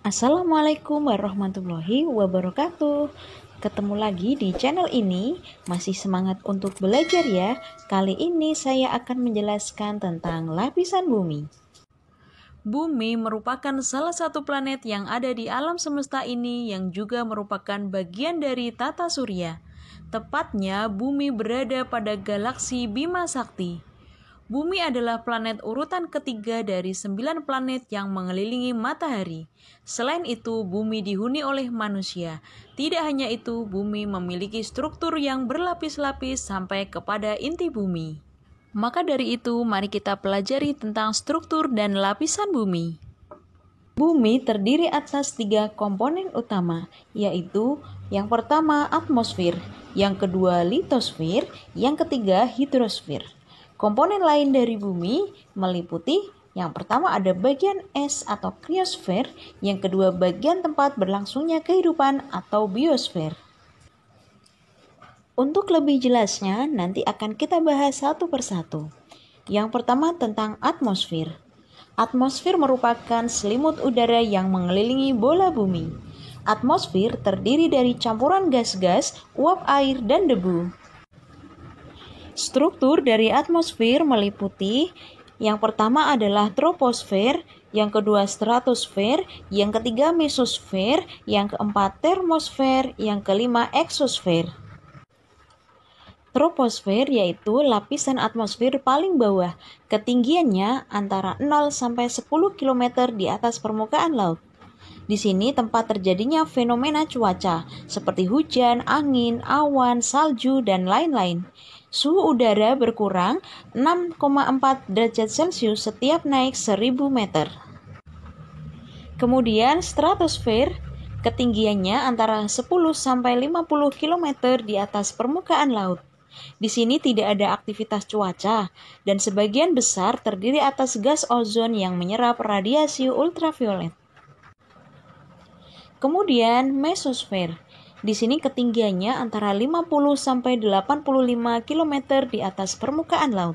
Assalamualaikum warahmatullahi wabarakatuh. Ketemu lagi di channel ini. Masih semangat untuk belajar ya? Kali ini saya akan menjelaskan tentang lapisan bumi. Bumi merupakan salah satu planet yang ada di alam semesta ini yang juga merupakan bagian dari tata surya. Tepatnya bumi berada pada galaksi Bima Sakti. Bumi adalah planet urutan ketiga dari 9 planet yang mengelilingi matahari. Selain itu, bumi dihuni oleh manusia. Tidak hanya itu, bumi memiliki struktur yang berlapis-lapis sampai kepada inti bumi. Maka dari itu, mari kita pelajari tentang struktur dan lapisan bumi. Bumi terdiri atas 3 komponen utama, yaitu yang pertama atmosfer, yang kedua litosfer, yang ketiga hidrosfer. Komponen lain dari bumi meliputi yang pertama ada bagian es atau kriosfer, yang kedua bagian tempat berlangsungnya kehidupan atau biosfer. Untuk lebih jelasnya, nanti akan kita bahas satu persatu. Yang pertama tentang atmosfer. Atmosfer merupakan selimut udara yang mengelilingi bola bumi. Atmosfer terdiri dari campuran gas-gas, uap air, dan debu. Struktur dari atmosfer meliputi yang pertama adalah troposfer, yang kedua stratosfer, yang ketiga mesosfer, yang keempat termosfer, yang kelima eksosfer. Troposfer yaitu lapisan atmosfer paling bawah, ketinggiannya antara 0 sampai 10 km di atas permukaan laut. Di sini tempat terjadinya fenomena cuaca seperti hujan, angin, awan, salju, dan lain-lain. Suhu udara berkurang 6,4 derajat Celcius setiap naik 1000 meter. Kemudian stratosfer, ketinggiannya antara 10 sampai 50 km di atas permukaan laut. Di sini tidak ada aktivitas cuaca dan sebagian besar terdiri atas gas ozon yang menyerap radiasi ultraviolet. Kemudian mesosfer. Di sini ketinggiannya antara 50 sampai 85 km di atas permukaan laut.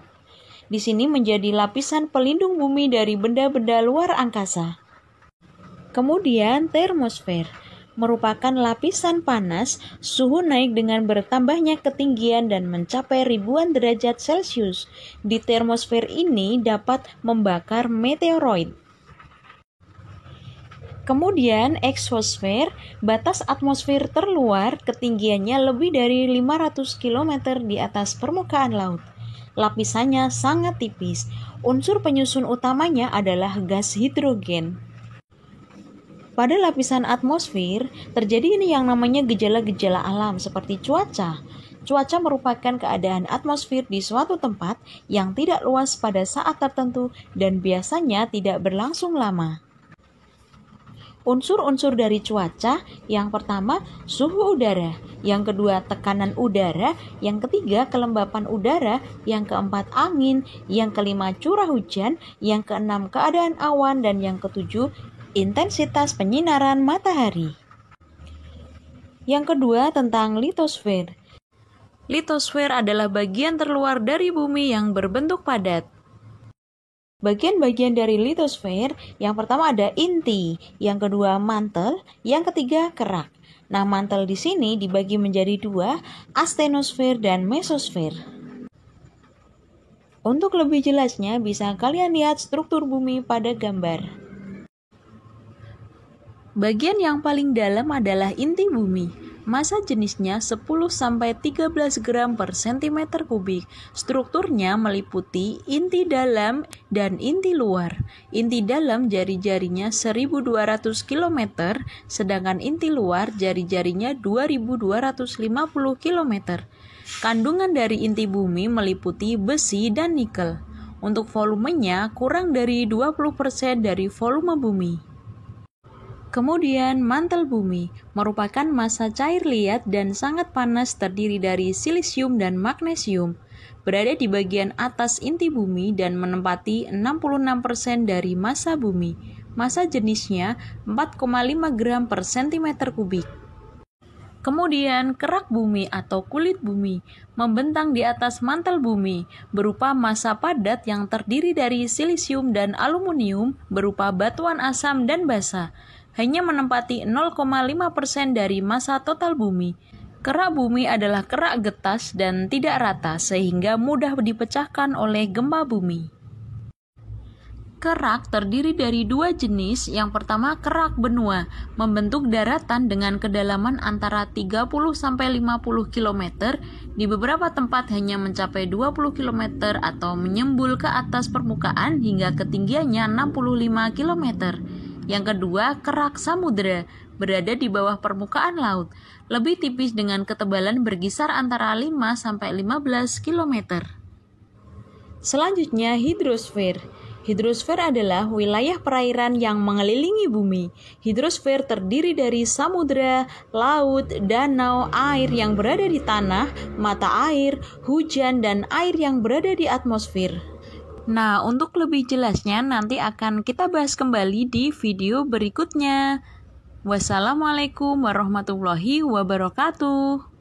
Di sini menjadi lapisan pelindung bumi dari benda-benda luar angkasa. Kemudian termosfer merupakan lapisan panas, suhu naik dengan bertambahnya ketinggian dan mencapai ribuan derajat Celcius. Di termosfer ini dapat membakar meteoroid. Kemudian eksosfer, batas atmosfer terluar, ketinggiannya lebih dari 500 km di atas permukaan laut. Lapisannya sangat tipis. Unsur penyusun utamanya adalah gas hidrogen. Pada lapisan atmosfer, terjadi ini yang namanya gejala-gejala alam seperti cuaca. Cuaca merupakan keadaan atmosfer di suatu tempat yang tidak luas pada saat tertentu dan biasanya tidak berlangsung lama. Unsur-unsur dari cuaca, yang pertama suhu udara, yang kedua tekanan udara, yang ketiga kelembapan udara, yang keempat angin, yang kelima curah hujan, yang keenam keadaan awan, dan yang ketujuh intensitas penyinaran matahari. Yang kedua tentang litosfer. Litosfer adalah bagian terluar dari bumi yang berbentuk padat. Bagian-bagian dari litosfer, yang pertama ada inti, yang kedua mantel, yang ketiga kerak. Nah, mantel di sini dibagi menjadi 2, astenosfer dan mesosfer. Untuk lebih jelasnya, bisa kalian lihat struktur bumi pada gambar. Bagian yang paling dalam adalah inti bumi. Massa jenisnya 10-13 gram per cm kubik. Strukturnya meliputi inti dalam dan inti luar. Inti dalam jari-jarinya 1200 km, sedangkan inti luar jari-jarinya 2250 km. Kandungan dari inti bumi meliputi besi dan nikel. Untuk volumenya kurang dari 20% dari volume bumi. Kemudian mantel bumi merupakan massa cair liat dan sangat panas terdiri dari silisium dan magnesium. Berada di bagian atas inti bumi dan menempati 66% dari massa bumi. Massa jenisnya 4,5 gram per cm kubik. Kemudian kerak bumi atau kulit bumi membentang di atas mantel bumi berupa massa padat yang terdiri dari silisium dan aluminium berupa batuan asam dan basa, hanya menempati 0,5% dari massa total bumi. Kerak bumi adalah kerak getas dan tidak rata sehingga mudah dipecahkan oleh gempa bumi. Kerak terdiri dari dua jenis. Yang pertama kerak benua, membentuk daratan dengan kedalaman antara 30-50 km, di beberapa tempat hanya mencapai 20 km atau menyembul ke atas permukaan hingga ketinggiannya 65 km. Yang kedua, kerak samudera, berada di bawah permukaan laut, lebih tipis dengan ketebalan berkisar antara 5-15 km. Selanjutnya, hidrosfer. Hidrosfer adalah wilayah perairan yang mengelilingi bumi. Hidrosfer terdiri dari samudera, laut, danau, air yang berada di tanah, mata air, hujan, dan air yang berada di atmosfer. Nah, untuk lebih jelasnya nanti akan kita bahas kembali di video berikutnya. Wassalamualaikum warahmatullahi wabarakatuh.